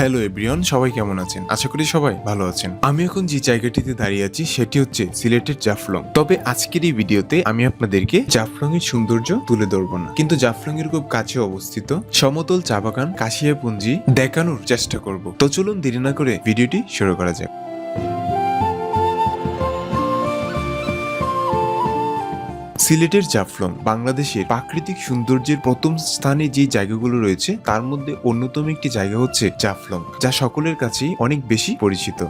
Hello everyone, সবাই কেমন আছেন? আশা করি সবাই ভালো আছেন। আমি এখন যে জায়গাটিতে দাঁড়িয়ে আছি সেটি হচ্ছে সিলেটের জাফলং। তবে আজকের এই ভিডিওতে আমি আপনাদেরকে জাফলং এর সৌন্দর্য তুলে ধরবো না, কিন্তু জাফলং এর খুব কাছে অবস্থিত সমতল চা বাগান কাশিয়াপুঞ্জি দেখানোর চেষ্টা করব। তো চলুন দেরি না করে ভিডিওটি শুরু করা যাক। সিলেটের জাফলং বাংলাদেশের প্রাকৃতিক সৌন্দর্যের প্রথম স্থানে যে জায়গাগুলো রয়েছে তার মধ্যে অন্যতম একটি জায়গা হচ্ছে জাফলং, যা সকলের কাছেই অনেক বেশি পরিচিত।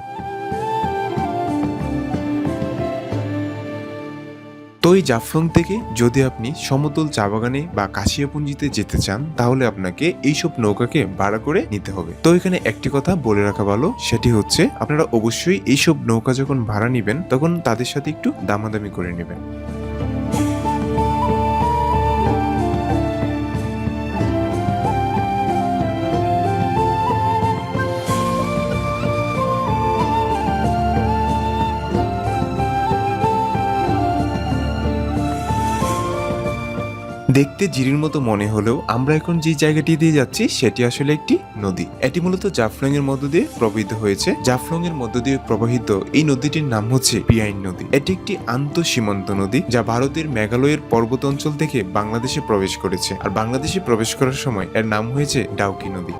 তো এই জাফলং থেকে যদি আপনি সমতল চা বাগানে বা কাশিয়াপুঞ্জিতে যেতে চান, তাহলে আপনাকে এইসব নৌকাকে ভাড়া করে নিতে হবে। তো এখানে একটি কথা বলে রাখা ভালো, সেটি হচ্ছে আপনারা অবশ্যই এইসব নৌকা যখন ভাড়া নিবেন তখন তাদের সাথে একটু দামাদামি করে নেবেন। দেখতে জিরির মতো মনে হলেও আমরা এখন যে জায়গাটি দিয়ে যাচ্ছি সেটি আসলে একটি নদী। এটি মূলত জাফলং এর মধ্য দিয়ে প্রবাহিত হয়েছে। জাফলং এর মধ্য দিয়ে প্রবাহিত এই নদীটির নাম হচ্ছে পিয়াইন নদী। এটি একটি আন্তঃসীমান্ত নদী যা ভারতের মেঘালয়ের পর্বত অঞ্চল থেকে বাংলাদেশে প্রবেশ করেছে, আর বাংলাদেশে প্রবেশ করার সময় এর নাম হয়েছে ডাউকি নদী।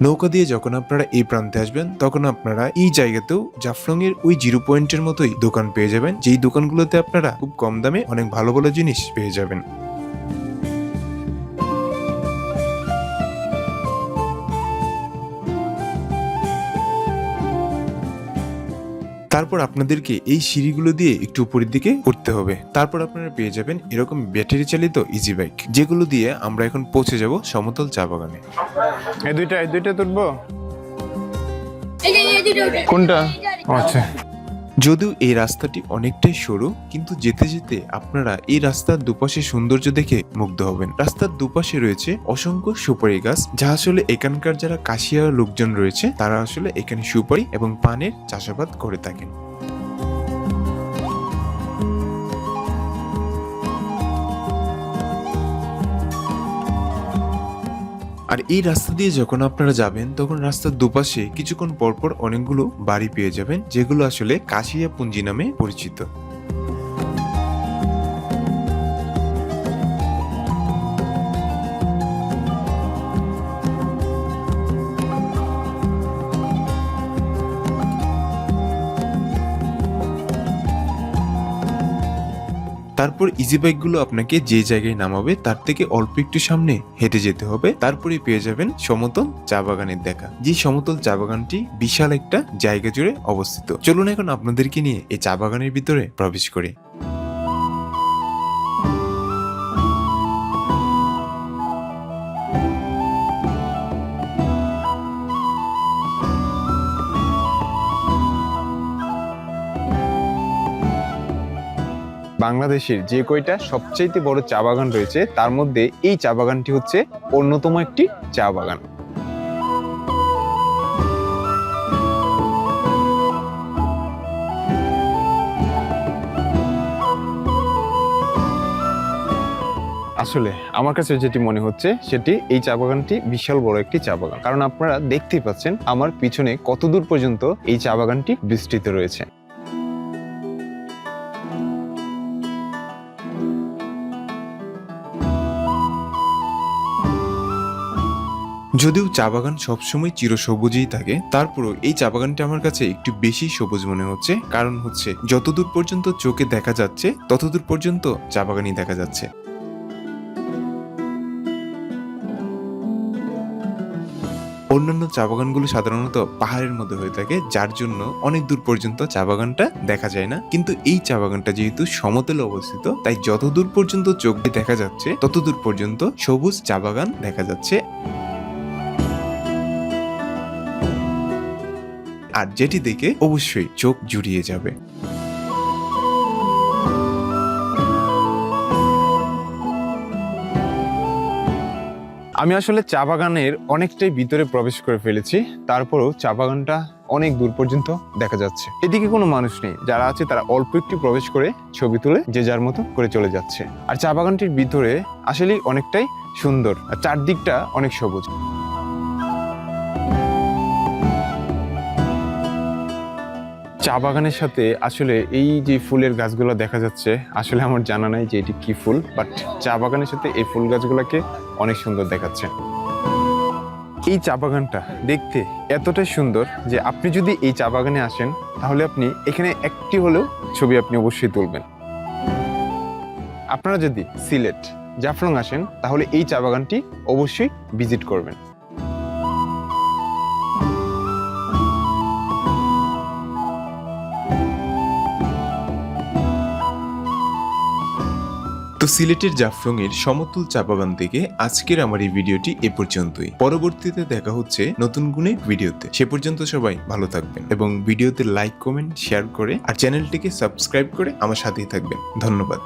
নৌকা দিয়ে যখন আপনারা এই প্রান্তে আসবেন তখন আপনারা এই জায়গাতেও জাফলং এর ওই জিরো পয়েন্টের মতোই দোকান পেয়ে যাবেন, যেই দোকানগুলোতে আপনারা খুব কম দামে অনেক ভালো ভালো জিনিস পেয়ে যাবেন। তারপর আপনাদেরকে এই সিঁড়িগুলো দিয়ে একটু উপরের দিকে উঠতে হবে। তারপর আপনারা পেয়ে যাবেন এরকম ব্যাটারি চালিত ইজি বাইক, যেগুলো দিয়ে আমরা এখন পৌঁছে যাব সমতল চা বাগানে। এই দুইটা তুলবো। কোনটা? আচ্ছা। যদিও এই রাস্তাটি অনেকটাই সরু, কিন্তু যেতে যেতে আপনারা এই রাস্তার দুপাশে সৌন্দর্য দেখে মুগ্ধ হবেন। রাস্তার দুপাশে রয়েছে অসংখ্য সুপারি গাছ, যা আসলে এখানকার যারা কাশিয়া লোকজন রয়েছে তারা আসলে এখানে সুপারি এবং পানের চাষাবাদ করে থাকেন। আর এই রাস্তা দিয়ে যখন আপনারা যাবেন তখন রাস্তার দুপাশে কিছুক্ষণ পরপর অনেকগুলো বাড়ি পেয়ে যাবেন, যেগুলো আসলে কাশিয়াপুঞ্জি নামে পরিচিত। তারপর ইজি বাইকগুলো আপনাকে যে জায়গায় নামাবে তার থেকে অল্প একটু সামনে হেঁটে যেতে হবে। তারপরে পেয়ে যাবেন সমতল চা বাগানের দেখা, যে সমতল চা বাগানটি বিশাল একটা জায়গা জুড়ে অবস্থিত। চলুন এখন আপনাদেরকে নিয়ে এই চা বাগানের ভিতরে প্রবেশ করি। বাংলাদেশের যে কয়টা সবচাইতে বড় চা বাগান রয়েছে তার মধ্যে এই চা বাগানটি হচ্ছে অন্যতম একটি চা বাগান। আসলে আমার কাছে যেটি মনে হচ্ছে সেটি এই চা বাগানটি বিশাল বড় একটি চা বাগান, কারণ আপনারা দেখতেই পাচ্ছেন আমার পিছনে কত দূর পর্যন্ত এই চা বাগানটি বিস্তৃত রয়েছে। যদিও চা বাগান সবসময় চিরসবুজই থাকে, তারপরও এই চা বাগানটা আমার কাছে একটু বেশি সবুজ মনে হচ্ছে। কারণ হচ্ছে যতদূর পর্যন্ত চোখে দেখা যাচ্ছে ততদূর পর্যন্ত চা বাগানই দেখা যাচ্ছে। অন্যান্য চা বাগানগুলো সাধারণত পাহাড়ের মধ্যে হয়ে থাকে, যার জন্য অনেক দূর পর্যন্ত চা বাগানটা দেখা যায় না। কিন্তু এই চা বাগানটা যেহেতু সমতলে অবস্থিত, তাই যতদূর পর্যন্ত চোখ দিয়ে দেখা যাচ্ছে ততদূর পর্যন্ত সবুজ চা বাগান দেখা যাচ্ছে। আর যেটি দেখে অবশ্যই চোখ জুড়িয়ে যাবে। আমি আসলে চা বাগানের অনেকটাই ভিতরে প্রবেশ করে ফেলেছি, তারপরেও চা বাগানটা অনেক দূর পর্যন্ত দেখা যাচ্ছে। এদিকে কোনো মানুষ নেই, যারা আছে তারা অল্প একটু প্রবেশ করে ছবি তুলে যে যার মতো করে চলে যাচ্ছে। আর চা বাগানটির ভিতরে আসলেই অনেকটাই সুন্দর, আর চারদিকটা অনেক সবুজ। চা বাগানের সাথে আসলে এই যে ফুলের গাছগুলো দেখা যাচ্ছে, আসলে আমার জানা নাই যে এটি কি ফুল, বাট চা বাগানের সাথে এই ফুল গাছগুলোকে অনেক সুন্দর দেখাচ্ছে। এই চা বাগানটা দেখতে এতটাই সুন্দর যে আপনি যদি এই চা বাগানে আসেন তাহলে আপনি এখানে একটি হলেও ছবি আপনি অবশ্যই তুলবেন। আপনারা যদি সিলেট জাফলং আসেন তাহলে এই চা বাগানটি অবশ্যই ভিজিট করবেন। তো সিলেটের জাফলং এর সমতুল চা বাগান থেকে আজকের আমার এই ভিডিওটি এ পর্যন্তই। পরবর্তীতে দেখা হচ্ছে নতুন গুণে ভিডিওতে। সে পর্যন্ত সবাই ভালো থাকবেন এবং ভিডিওতে লাইক, কমেন্ট, শেয়ার করে আর চ্যানেলটিকে সাবস্ক্রাইব করে আমার সাথেই থাকবেন। ধন্যবাদ।